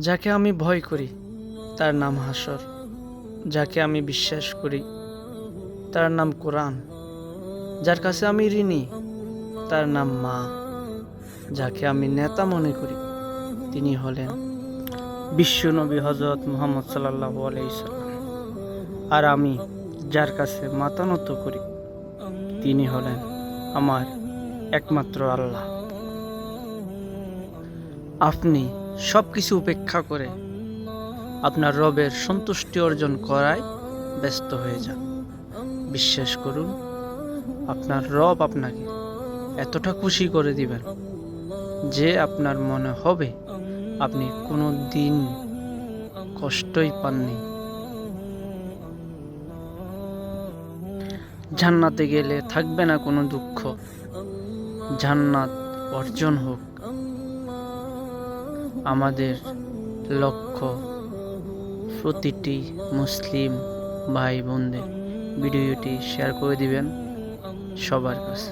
যাকে আমি ভয় করি তার নাম হাসর, যাকে আমি বিশ্বাস করি তার নাম কোরআন, যার কাছে আমি ঋণী তার নাম মা, যাকে আমি নেতা মনে করি তিনি হলেন বিশ্বনবী হযরত মুহাম্মদ সাল্লাল্লাহু আলাইহি সাল্লাম। আর আমি যার কাছে মাথা নত করি তিনি হলেন আমার একমাত্র আল্লাহ। আপনি সব কিছু উপেক্ষা করে আপনার রবের সন্তুষ্টি অর্জন করায় ব্যস্ত হয়ে যান। বিশ্বাস করুন, আপনার রব আপনাকে এতটা খুশি করে দিবেন যে আপনার মনে হবে আপনি কোনো দিন কষ্টই পাননি। জান্নাতে গেলে থাকবে না কোনো দুঃখ, জান্নাত অর্জন হোক আমাদের লক্ষ্য। প্রতিটি মুসলিম ভাই বোনদের ভিডিওটি শেয়ার করে দিবেন সবার কাছে।